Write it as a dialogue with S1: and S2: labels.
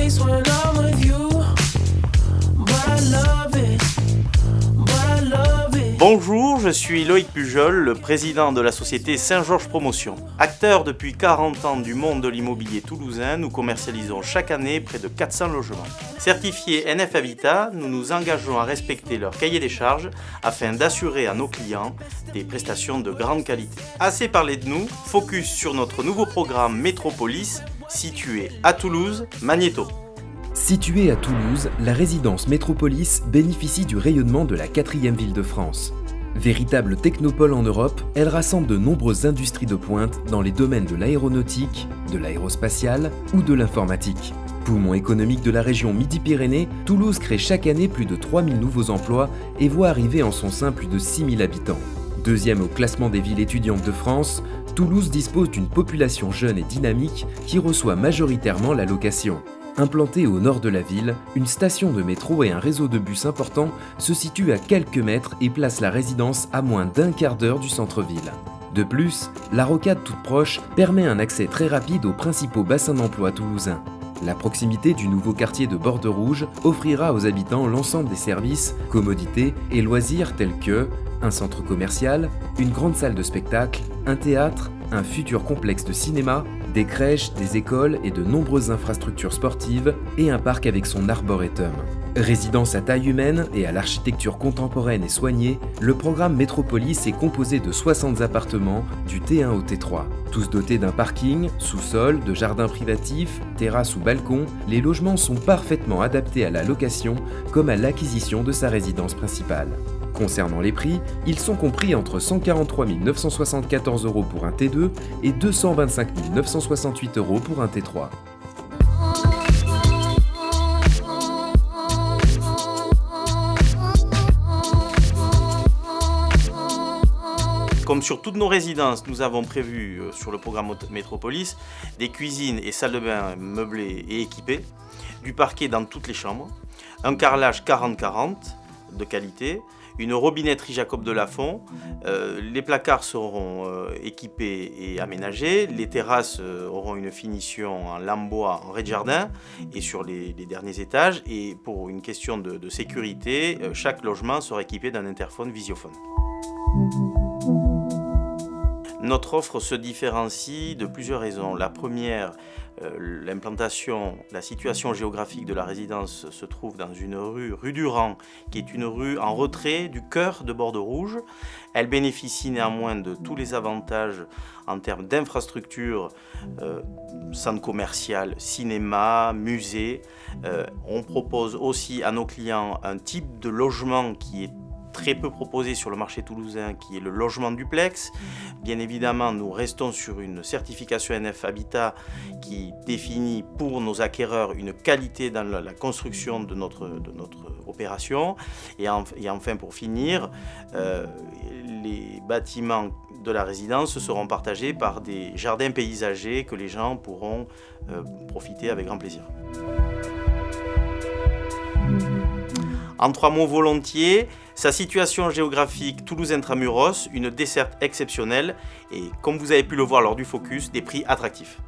S1: place when I'm with you. But I love it.
S2: Bonjour, je suis Loïc Pujol, le président de la société Saint-Georges Promotion. Acteur depuis 40 ans du monde de l'immobilier toulousain, nous commercialisons chaque année près de 400 logements. Certifiés NF Habitat, nous nous engageons à respecter leur cahier des charges afin d'assurer à nos clients des prestations de grande qualité. Assez parlé de nous, focus sur notre nouveau programme Métropolis, situé à Toulouse, Magnéto.
S3: Située à Toulouse, la résidence Métropolis bénéficie du rayonnement de la 4e ville de France. Véritable technopole en Europe, elle rassemble de nombreuses industries de pointe dans les domaines de l'aéronautique, de l'aérospatiale ou de l'informatique. Poumon économique de la région Midi-Pyrénées, Toulouse crée chaque année plus de 3000 nouveaux emplois et voit arriver en son sein plus de 6000 habitants. Deuxième au classement des villes étudiantes de France, Toulouse dispose d'une population jeune et dynamique qui reçoit majoritairement la location. Implantée au nord de la ville, une station de métro et un réseau de bus important se situent à quelques mètres et placent la résidence à moins d'un quart d'heure du centre-ville. De plus, la rocade toute proche permet un accès très rapide aux principaux bassins d'emploi toulousains. La proximité du nouveau quartier de Borderouge offrira aux habitants l'ensemble des services, commodités et loisirs tels que un centre commercial, une grande salle de spectacle, un théâtre, un futur complexe de cinéma, des crèches, des écoles et de nombreuses infrastructures sportives et un parc avec son arboretum. Résidence à taille humaine et à l'architecture contemporaine et soignée, le programme Métropolis est composé de 60 appartements du T1 au T3. Tous dotés d'un parking, sous-sol, de jardins privatifs, terrasses ou balcons, les logements sont parfaitement adaptés à la location comme à l'acquisition de sa résidence principale. Concernant les prix, ils sont compris entre 143 974 € pour un T2 et 225 968 € pour un T3.
S2: Comme sur toutes nos résidences, nous avons prévu sur le programme Métropolis des cuisines et salles de bain meublées et équipées, du parquet dans toutes les chambres, un carrelage 40-40 de qualité, une robinetterie Jacob de Lafont, les placards seront équipés et aménagés, les terrasses auront une finition en lambois en rez-de-jardin et sur les derniers étages, et pour une question de sécurité, chaque logement sera équipé d'un interphone visiophone. Notre offre se différencie de plusieurs raisons. La première, l'implantation, la situation géographique de la résidence se trouve dans une rue Durand, qui est une rue en retrait du cœur de Borderouge. Elle bénéficie néanmoins de tous les avantages en termes d'infrastructures, centre commercial, cinéma, musée. On propose aussi à nos clients un type de logement qui est très peu proposé sur le marché toulousain, qui est le logement duplex. Bien évidemment, nous restons sur une certification NF Habitat qui définit pour nos acquéreurs une qualité dans la construction de notre opération. Et enfin, pour finir, les bâtiments de la résidence seront partagés par des jardins paysagers que les gens pourront profiter avec grand plaisir. En 3 mots volontiers, sa situation géographique Toulouse Intramuros, une desserte exceptionnelle et, comme vous avez pu le voir lors du focus, des prix attractifs.